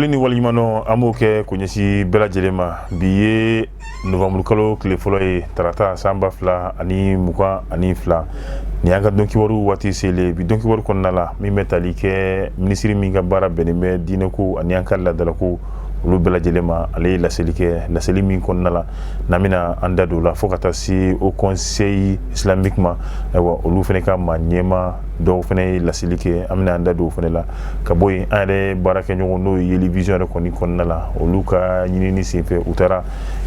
Foli ni walimano amoke kunyesi bela jelema biye novembre kalo kile folo e tarata samba fla ani muka ani fla ni anga donki waru wati sele bi donki waru konnala mi metalike ministri mi ga bara beneme dineko ani anka la dalako olu bela jelema ale la seli min konnala namina anda do la fokata si au conseil islamiquement ewa olu fene ka manyema do fene la selike amina anda do fene la kaboy ande barake nyogo no yeli vision re koni konnala olu ka nyini sife utara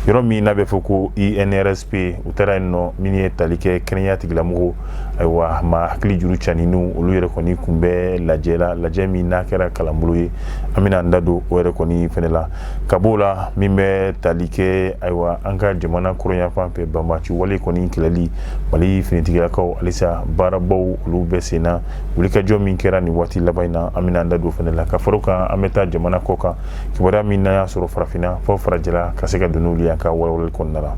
yoro mi nabe foko INRSP utara no mini talike kenya tiglamugo ewa ma hakli juru chaninu olu yere koni kumbe la jemi nakera kalambuluye amina anda do were koni fene la kabola mimbe talike aywa anga jamana kuronya pampe bambachi wale koni kilali mali finitigila ko alisa barabo lubesina ulika jomi kera ni wati labaina amina ndado fenela ka foroka ameta jamana koka kibara minna ya soro farafina fo farajela kaseka dunuli aka wawal konnala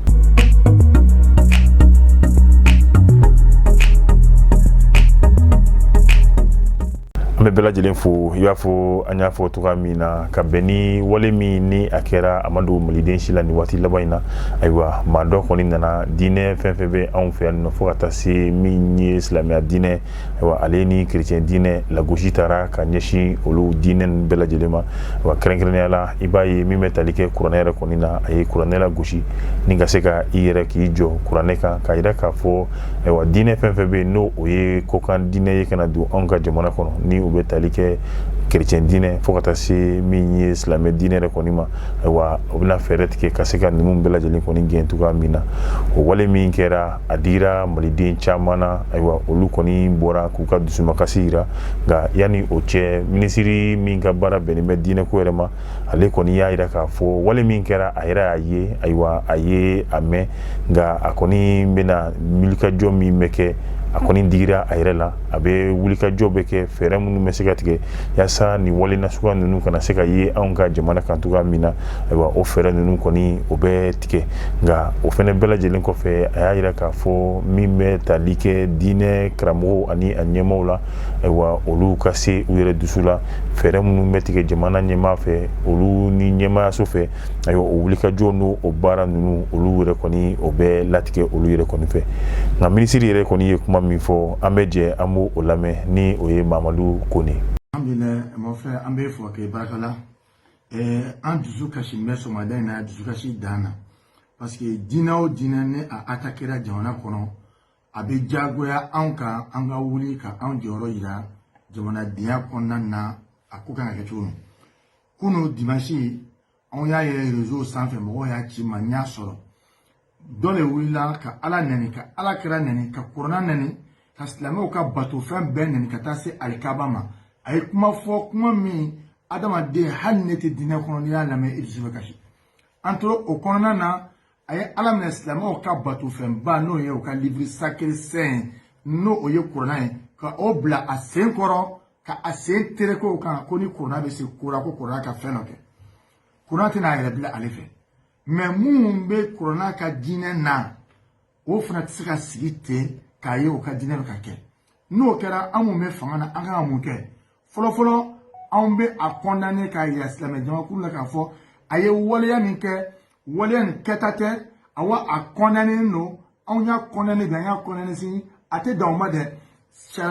ame bela jelen fo yafo anya fo tuka mina ka beni wale mi ni akera amadu muliden shila ni wati labaina aywa mando koni nana dine fenfebe an fe no fo ata si mi ni islamia dine aywa aleni chrétien dine la gojitara ka nyeshi olu dine bela jelema wa krenkreniala ibayi mi metalike kuranera koni na ay kuranela goji ninga seka iyere ki jo kuraneka ka ira ka fo aywa dine fenfebe no oye kokan dine yekana du onga jamana kono ni ube talike chrétien dine fokata si mi islamé dine re konima wa obna feret ke kaseka nimum bela jeli koni gentuga mina o wale min kera adira malidin chamana aywa olu koni bora kuka dusuma kasira ga yani oche ministry min ga bara benime dine ko erema ale koni ya ira ka fo wale min kera ayra aye aywa aye ame ga akoni bena milka jomi meke akoni digira ayrela abe wulika jobe ke fere munu mesegatike yasa ni wali nasuka nunu kana seka ye anka jamana kantuga mina aywa o fere nunu koni obe tike nga o fene bela jelen ko fe ayira ka fo mime talike dine kramo ani anyemola aywa olu kase uyere dusula fere munu metike jamana nyema fe olu ni nyema so fe aywa o wulika jono o bara nunu olu re koni obe latike olu re koni fe nga ministry re koni ye kuma mi fo ameje amu olame ni oye Mamadou Kone. Alhamdulillah mon frère ambe fo ke barakala en duzu kashi meso madana duzu kashi dana parce que dinao dinane a attaquer la jamana kono abe jagoya anka anga wuli ka an joro ira jamana dia konna na akuka na kechuno kuno dimanche on ya ye réseau sans fait mo ya chi manya soro dole wila ka ala nani ka ala kira nani ka corona nani ka slamo ka bato fan ben nani ka tase alkabama ay kuma fo kuma mi adama de hannete dina kono ya la me idsu kashi antro o kono na ay ala me slamo ka bato fan ba no ye o ka livre sacré saint no o ye corona ka obla a 5 koro ka a 5 tere ko ka koni corona be se kora ko corona ka fenoke corona tina ya bila alefe mais mun be corona ka dine na o fana tsika sigite ka ye o ka dine ka ke no kera amu me fanga na anga mu ke folo an be a condamner ka ya islam jama kullu ka fo aye waliya min ke waliya ni ketate awa a condamner no an ya condamner bien ya condamner si ate dans ma de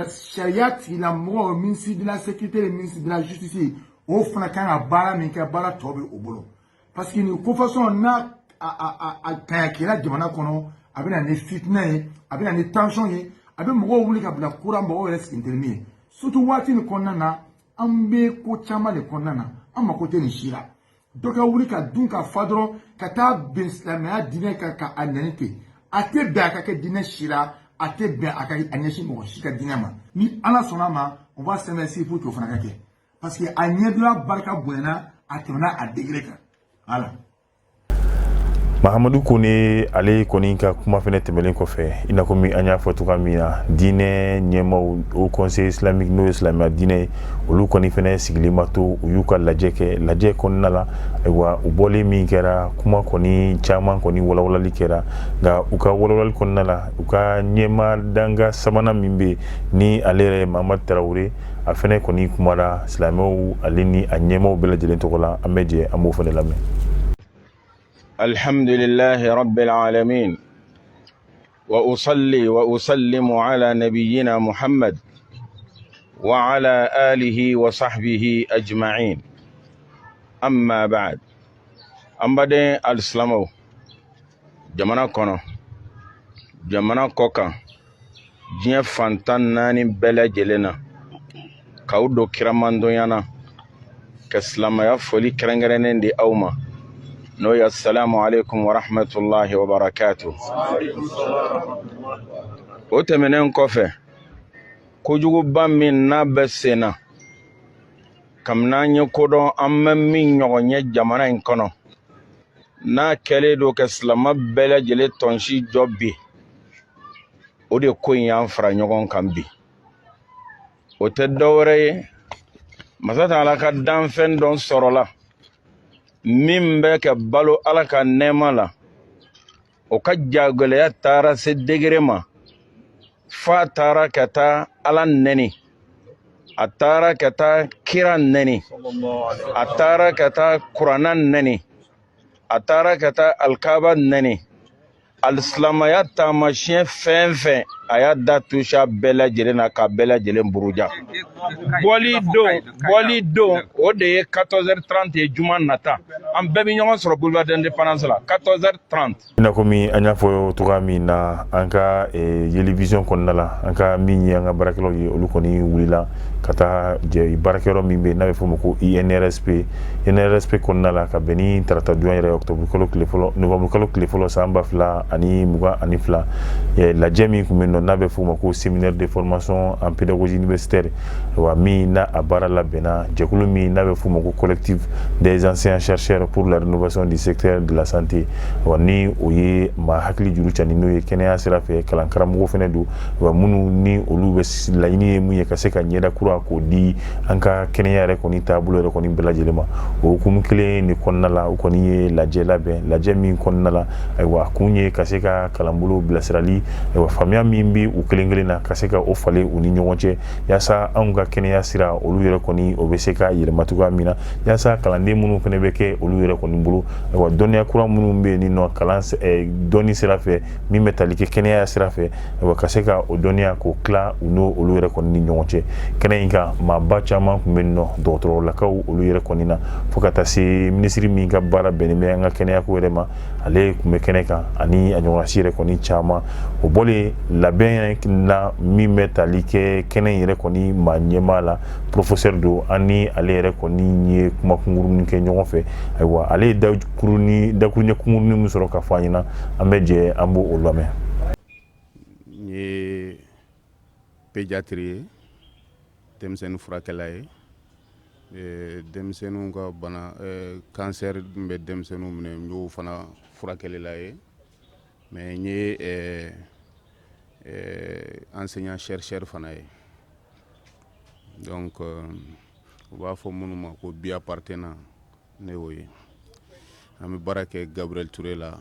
sharia la mo ministre de la sécurité le ministre de la justice o fana kan bara min ke bara tobe obolo parce que ni ko façon na a kayakira jamana kono abina ni fitna ye abina ni tension ye abe mo wuli ka bla courant bo res intermi surtout wati ni konna na ambe ko chama le konna na amma ko te ni shira doka wuli ka dun ka fadro ka ta bin islamia dine ka anenke ate be aka ke dine shira ate be aka anyeshi mo shika dine ma ni ala sonama on va se mettre pour que fana ka ke parce que anyedla barka buena atona a degré ka ala Mahamadou Kone ale kɔni ka kuma fɛnɛ tɛmɛlen kɔfɛ ina komi an y'a fɔ cogoya min na diinɛ ɲɛmaw au conseil islamique n'o ye silamɛya diinɛ ye olu kɔni fɛnɛ sigilen ma to u y'u ka lajɛ kɛ lajɛ kɔnɔna la ayiwa u bɔlen min kɛra kuma kɔni caman kɔni walawalali kɛra nka u ka walawalali kɔnɔna la u ka ɲɛma danga sabanan min bɛ ni ale yɛrɛ Mamadu Tarawele a fɛnɛ kɔni kumara silamɛw ale ni a ɲɛmaw bɛɛ lajɛlen tɔgɔ la an bɛ jɛ an b'o fɛnɛ lamɛn. الحمد لله رب العالمين وأصلي وأسلم على نبينا محمد وعلى آله وصحبه أجمعين أما بعد أمبدين الإسلام جمانا كنا جمانا كوكا جين فانتان ناني بلا جلنا كاودو كراماندو يانا كسلام يفولي كرنغرنين دي أوما نوي السلام عليكم ورحمة الله وبركاته وتمنين كوفي كوجو بامين نابسينا كم نانيو كودو أما مين يغني جمانا انكونو نا كالي دو كسلام بلا جلي تونشي جوبي ودي كوين ينفر نيغن كامبي وتدوري مسات على كدام فن دون سرولا min bɛ ka balo ala ka nɛɛma la o ka jagɛlɛya taara se degere ma fa taara ka taa ala nɛni a taara ka taa kira nɛni a taara ka taa kurana nɛni a taara ka taa alkaba nɛni alisilamaya taamasiyɛn fɛn fɛn a y'a da tusa bɛɛ lajɛlen na ka bɛɛ lajɛlen buruja bɔli don o de ye 14h30 ye juma nata an bɛɛ bɛ ɲɔgɔn sɔrɔ boulevard d'indépendance la 14h30 ina komi an y'a fɔ cogoya min na an ka yelivision kɔnɔna la an ka min ye an ka baarakɛlaw ye olu kɔni wulila ka taa baarakɛyɔrɔ min bɛ n'a bɛ fɔ o ma ko INRSP kɔnɔna la ka bɛn ni tarata donya yɛrɛ octobre kalo tile fɔlɔ novembre kalo tile fɔlɔ san 2022 lajɛ min tun bɛ yen nɔ n'a bɛ fɔ o ma ko séminaire de formation en pédagogie universitaire wa min n'a a baara labɛnna jɛkulu min n'a bɛ fɔ o ma ko collectif des anciens chercheurs pour la rénovation du secteur de la santé wa ni o ye maa hakili juru cani n'o ye kɛnɛya sira fɛ kalan karamɔgɔ fɛnɛ don wa minnu ni olu bɛ laɲini ye mun ye ka se ka ɲɛda kura k'o di an ka kɛnɛya yɛrɛ kɔni taabolo yɛrɛ kɔni bɛɛ lajɛlen ma o hukumu kelen de kɔnɔna la o kɔni ye lajɛ labɛn lajɛ min kɔnɔna la ayiwa a kun ye ka se ka kalanbolo bilasirali ayiwa faamuya min bɛ u kelen kelen na ka se ka o falen u ni ɲɔgɔn cɛ yaasa anw ka kɛnɛya sira olu yɛrɛ kɔni o bɛ se ka yɛlɛma cogoya min na yaasa kalanden minnu fɛnɛ bɛ kɛ olu yɛrɛ kɔni bolo ayiwa dɔnniya kura minnu bɛ yen ni nɔ kalan dɔnni sira fɛ min bɛ tali kɛ kɛnɛya sira fɛ ayiwa ka se ka o dɔnniya k'o tila u n'o olu yɛrɛ kɔni ni ɲɔgɔn cɛ kɛnɛ in kan maaba caman tun bɛ yen nɔ dɔgɔtɔrɔlakaw olu yɛrɛ kɔni na fo ka taa se minisiri min ka baara bɛnnen bɛ an ka kɛnɛyako yɛrɛ ma ale tun bɛ kɛnɛ kan ani a ɲɔgɔnsi yɛrɛ kɔni caman o bɔlen labɛn na min bɛ tali kɛ kɛnɛ in yɛrɛ kɔni maa ɲɛmaa la professeur don an ni ale yɛrɛ kɔni ye kuma kunkurunin kɛ ɲɔgɔn fɛ ayiwa ale ye dakuruɲɛ kunkurunin min sɔrɔ ka fɔ an ɲɛna an bɛ jɛ an b'o o lamɛn. N ye pédiatrie ye denmisɛnnin furakɛla ye denmisɛnninw ka bana cancer min bɛ denmisɛnninw minɛ n y'o fana furakɛlila ye mais n ye enseignant chercheur fana ye donc u b'a fɔ minnu ma ko biappartenant ne y'o ye an bɛ baara kɛ Gabriel Touré la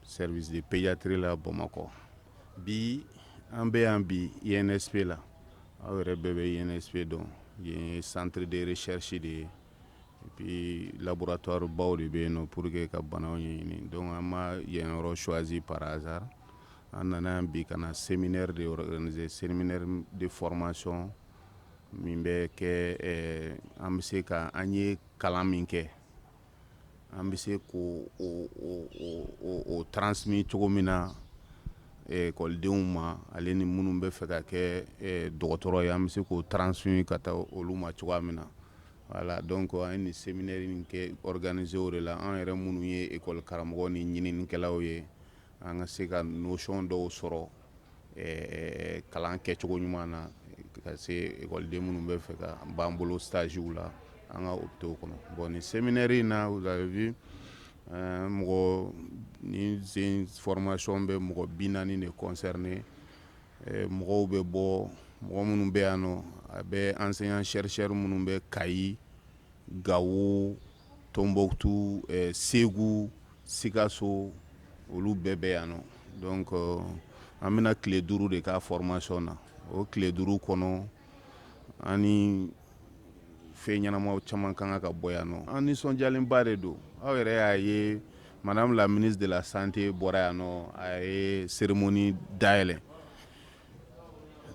service de pédiatrie la Bamakɔ bi an bɛ yan bi INSP la aw yɛrɛ bɛɛ bɛ INSP dɔn yen centre de recherche de ye et puis laboratoire baw de bɛ yen nɔ pour que ka banaw ɲɛɲini donc an ma yen yɔrɔ choisi par hasard an nana yan bi ka na séminaire de organiser séminaire de formation min bɛ kɛ an bɛ se ka an ye kalan min kɛ an bɛ se k'o transmis cogo min na ekɔlidenw ma ale ni minnu bɛ fɛ ka kɛ dɔgɔtɔrɔ ye an bɛ se k'o transmis ka taa olu ma cogoya min na voilà donc an ye nin séminaire in kɛ organiser o de la an yɛrɛ minnu ye école karamɔgɔ ni ɲininikɛlaw ye an ka se ka notion dɔw sɔrɔ kalan kɛcogo ɲuman na ka se écoliden minnu bɛ fɛ ka b'an bolo stage la an ka hôpitaux kɔnɔ bon nin séminaire in na vous avez vu mɔgɔ ni sen formation bɛ mɔgɔ 40 de concerné mɔgɔw bɛ bɔ mɔgɔ minnu bɛ yan nɔ a bɛ enseignant chercheur minnu bɛ Kayi, Gawo, Tombouctou, Ségou, Sikasso olu bɛɛ bɛ yan nɔ donc an bɛna tile 5 de ka formation na o tile 5 kɔnɔ ani fɛn ɲɛnamaw caman kan ka bɔ yan nɔ an nisɔndiyalenba de don aw yɛrɛ y'a ye madame la ministre de la santé bɔra yan nɔ a ye cérémonie dayɛlɛ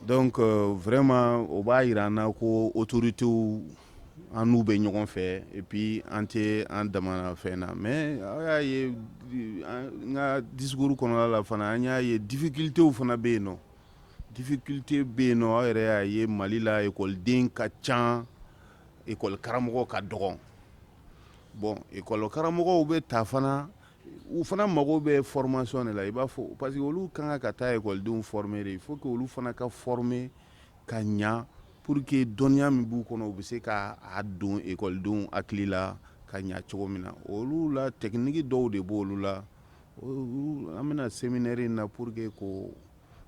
donc vraiment o b'a yira an na ko autorités an n'u bɛ ɲɔgɔn fɛ et puis an tɛ an dama fɛn na mais aw y'a ye n ka discours kɔnɔna la fana an y'a ye difficultés fana bɛ yen nɔ difficulté bɛ yen nɔ aw yɛrɛ y'a ye Mali la écoleden ka ca école karamɔgɔ ka dɔgɔ bon école karamɔgɔw bɛ ta fana u fana mago bɛ formation de la i b'a fɔ parce que olu kan ka taa écoledenw former de il faut que olu fana ka former ka ɲa pour que dɔnniya min b'u kɔnɔ u bɛ se ka a don écoledenw hakili la ka ɲa cogo min na olu la technique dɔw de b'olu la an bɛna séminaire in na pour que ko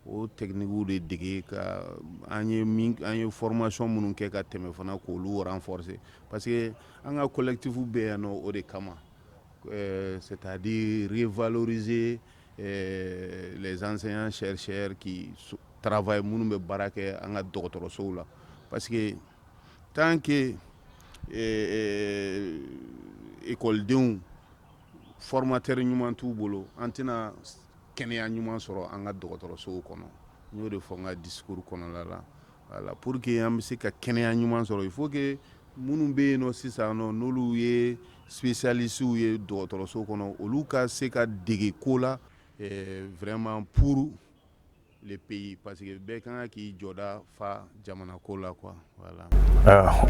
o technique de dege ka an ye formation minnu kɛ ka tɛmɛ fana k'olu renforcer parce que an ka collectif bɛ yan nɔ o de kama c'est-à-dire revaloriser les enseignants chercheurs qui travaillent minnu bɛ baara kɛ an ka dɔgɔtɔrɔsow la parce que tant que écoledenw formateur ɲuman t'u bolo an tɛna kɛnɛya ɲuman sɔrɔ an ka dɔgɔtɔrɔsow kɔnɔ n y'o de fɔ n ka discours kɔnɔna la voilà pour que an bɛ se ka kɛnɛya ɲuman sɔrɔ il faut que minnu bɛ yen nɔ sisan nɔ n'olu ye spécialistes ye dɔgɔtɔrɔso kɔnɔ olu ka se ka dege ko la vraiment pour le pays parce que bɛɛ kan ka k'i jɔda fa jamana ko la quoi voilà.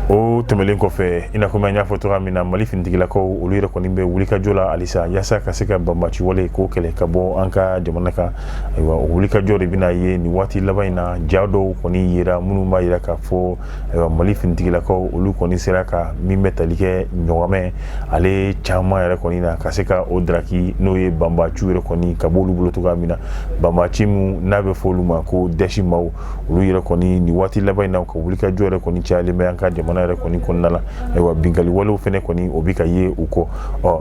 O tɛmɛlen kɔfɛ i n'a fɔ n y'a fɔ cogoya min na Mali finitigilakaw olu yɛrɛ kɔni bɛ wulikajɔ la halisa yaasa ka se ka banbaci wale k'o kɛlɛ ka bɔ an ka jamana kan ayiwa o wulikajɔ de bɛna ye nin waati laban in na ja dɔw kɔni yera minnu b'a yira k'a fɔ ayiwa Mali finitigilakaw olu kɔni sera ka min bɛ tali kɛ ɲɔgɔnmɛ ale caman yɛrɛ kɔni na ka se ka o daraki n'o ye banbaciw yɛrɛ kɔni ka bɔ olu bolo cogoya min na banbaci min n'a bɛ fɔ olu ma ko dɛsimaw olu yɛrɛ kɔni nin waati laban in na ka wulikajɔ yɛrɛ kɔni cayalen bɛ an ka jamana yɛrɛ kɔni kɔnɔna la ayiwa binkali walew fɛnɛ kɔni o bɛ ka ye u kɔ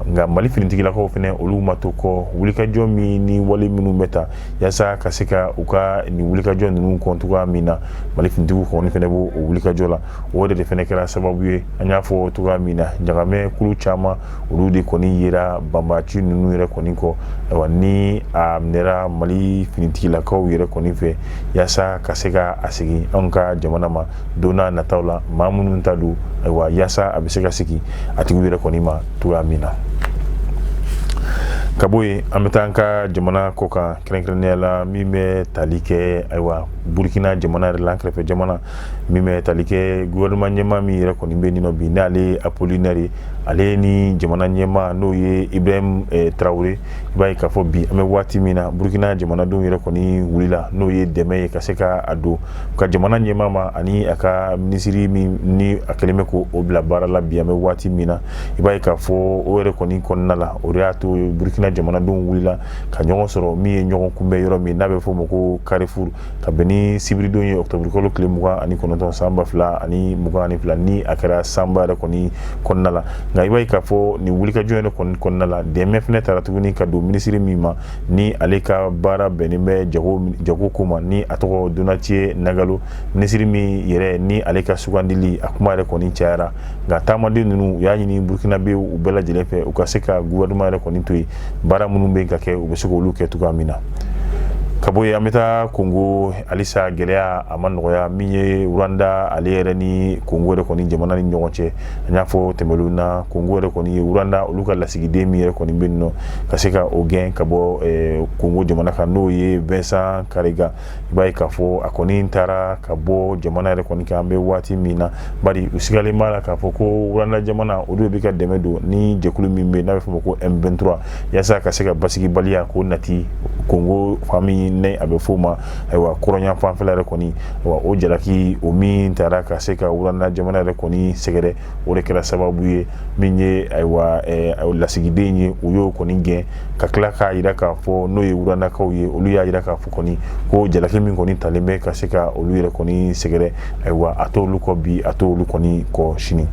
nka Mali finitigilakaw fɛnɛ olu ma to kɔ wulikajɔ min ni wale minnu bɛ ta yaasa ka se ka u ka nin wulikajɔ ninnu kɔn cogoya min na Mali finitigiw kɔni fɛnɛ b'o o wulikajɔ la o de fɛnɛ kɛra sababu ye an y'a fɔ cogoya min na ɲagamɛ kulu caman olu de kɔni yera banbaci ninnu yɛrɛ kɔni kɔ ayiwa ni a minɛra Mali finitigilakaw yɛrɛ kɔni fɛ yaasa ka se ka a segin anw ka jamana ma don n'a nataw la maa minnu ta don ayiwa yaasa a bɛ se ka sigi a tigiw yɛrɛ kɔni ma cogoya min na ka bɔ yen an bɛ taa an ka jamana kɔ kan kɛrɛnkɛrɛnnenya la min bɛ tali kɛ ayiwa Burkina jamana yɛrɛ la an kɛrɛfɛ jamana min bɛ tali kɛ gouvernement ɲɛmaa min yɛrɛ kɔni bɛ nin nɔ bi n'ale Apollinaire ye ale ni jamana ɲɛmaa n'o ye Ibrahim Traoré i b'a ye k'a fɔ bi an bɛ waati min na Burkina jamanadenw yɛrɛ kɔni wulila n'o ye dɛmɛ ye ka se ka a don ka jamana ɲɛmaa ma ani a ka minisiri min ni a kɛlen bɛ k'o bila baara la bi an bɛ waati min na i b'a ye k'a fɔ o yɛrɛ kɔni kɔnɔna la o de y'a to Burkina jamanadenw wulila ka ɲɔgɔn sɔrɔ min ye ɲɔgɔn kunbɛn yɔrɔ min n'a bɛ fɔ o ma ko Carrefour ka bɛn ni sibiridon ye octobre kalo tile 29 san 2022 ni a kɛra sanba yɛrɛ kɔni kɔnɔna la nka i b'a ye k'a fɔ nin wulikajɔ yɛrɛ kɔni kɔnɔna la dɛmɛ fɛnɛ taara tuguni ka don minisiri min ma ni ale ka baara bɛnnen bɛ jago ko ma ni a tɔgɔ Donatier Nagalo minisiri min yɛrɛ ni ale ka sugandili a kuma yɛrɛ kɔni cayara nka taamaden ninnu u y'a ɲini Burkinabe u bɛɛ lajɛlen fɛ u ka se ka gouvernement yɛrɛ kɔni to yen baara minnu bɛ ka kɛ u bɛ se k'olu kɛ cogoya min na ka bɔ yen an bɛ taa Congo halisa gɛlɛya a ma nɔgɔya min ye Rwanda ale yɛrɛ ni Congo yɛrɛ kɔni jamana ni ɲɔgɔn cɛ an y'a fɔ tɛmɛlenw na Congo yɛrɛ kɔni ye Rwanda olu ka lasigiden min yɛrɛ kɔni bɛ yen nɔ ka se ka o gɛn ka bɔ Congo jamana kan n'o ye Vincent Karega i b'a ye k'a fɔ a kɔni taara ka bɔ jamana yɛrɛ kɔni kan an bɛ waati min na bari u sigalen b'a la k'a fɔ ko Rwanda jamana olu de bɛ ka dɛmɛ don ni jɛkulu min bɛ yen n'a bɛ fɔ o ma ko M23 yaasa ka se ka basigibaliya k'o nati Congo famille ne a bɛ f'o ma ayiwa kɔrɔnya fanfɛla yɛrɛ kɔni wa o jalaki o min taara ka se ka wuranna jamana yɛrɛ kɔni sɛgɛrɛ o de kɛra sababu ye min ye ayiwa lasigiden ye u y'o kɔni gɛn ka tila k'a yira k'a fɔ n'o ye wurannakaw ye olu y'a yira k'a fɔ kɔni ko jalaki min kɔni talen bɛ ka se ka olu yɛrɛ kɔni sɛgɛrɛ ayiwa a t'olu kɔ bi a t'olu kɔni kɔ sini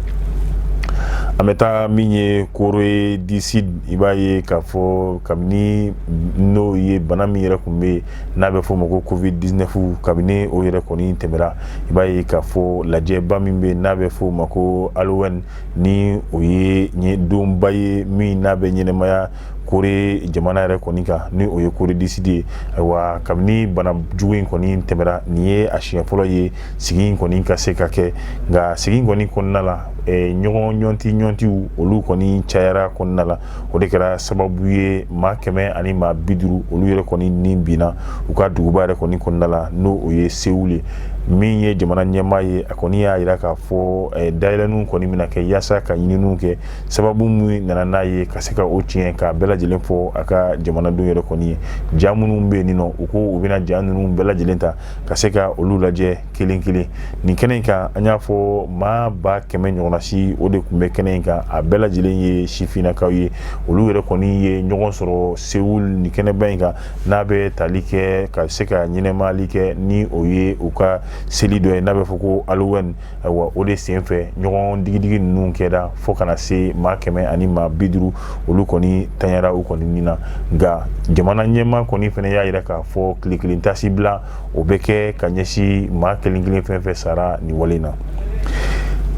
an bɛ taa min ye Corée du Sud i b'a ye k'a fɔ kabini n'o ye bana min yɛrɛ tun bɛ n'a bɛ f'o ma ko Covid-19 kabini o yɛrɛ kɔni tɛmɛra i b'a ye k'a fɔ lajɛba min bɛ n'a bɛ f'o ma ko Halloween ni o ye donba ye min n'a bɛ ɲɛnɛmaya Corée jamana yɛrɛ kɔni kan ni o ye Corée du Sud ye ayiwa kabini bana jugu in kɔni tɛmɛra nin ye a siɲɛ fɔlɔ ye sigi in kɔni ka se ka kɛ nka sigi in kɔni kɔnɔna la ɲɔgɔn ɲɔntiw olu kɔni cayara kɔnɔna la o de kɛra sababu ye maa 100 ani maa 50 olu yɛrɛ kɔni ni binna u ka duguba yɛrɛ kɔni kɔnɔna la n'o o ye Seoul ye min ye jamana ɲɛmaa ye a kɔni y'a yira k'a fɔ dayɛlɛnniw kɔni bɛna kɛ yaasa ka ɲininiw kɛ sababu min nana n'a ye ka se ka o tiɲɛ k'a bɛɛ lajɛlen fɔ a ka jamanadenw yɛrɛ kɔni ye ja minnu bɛ yen nɔ u ko u bɛna ja ninnu bɛɛ lajɛlen ta ka se ka olu lajɛ kelen kelen nin kɛnɛ in kan an y'a fɔ maa ba 100 ɲɔgɔnna si o de tun bɛ kɛnɛ in kan a bɛɛ lajɛlen ye sifinnakaw ye olu yɛrɛ kɔni ye ɲɔgɔn sɔrɔ Seoul nin kɛnɛba in kan n'a bɛ tali kɛ ka se ka ɲɛnɛmali kɛ ni o ye u ka seli dɔ ye n'a bɛ fɔ ko Halloween ayiwa o de senfɛ ɲɔgɔn digidigi ninnu kɛra fo kana se maa 100 ani maa 50 olu kɔni tanyara u kɔni nin na nka jamana ɲɛmaa kɔni fana y'a yira k'a fɔ tile kelen tasi bila o bɛ kɛ ka ɲɛsin maa kelen kelen fɛn fɛn sara nin wale in na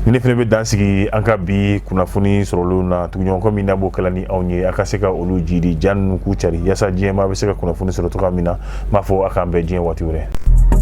ni ne fana bɛ dan sigi an ka bi kunnafoni sɔrɔlenw na tuguɲɔgɔnkɔ min n'a b'o kɛla ni anw ye a ka se ka olu jidi ja ninnu k'u cari yaasa diɲɛmaa bɛ se ka kunnafoni sɔrɔ cogoya min na n b'a fɔ a k'an bɛn diɲɛ waati wɛrɛ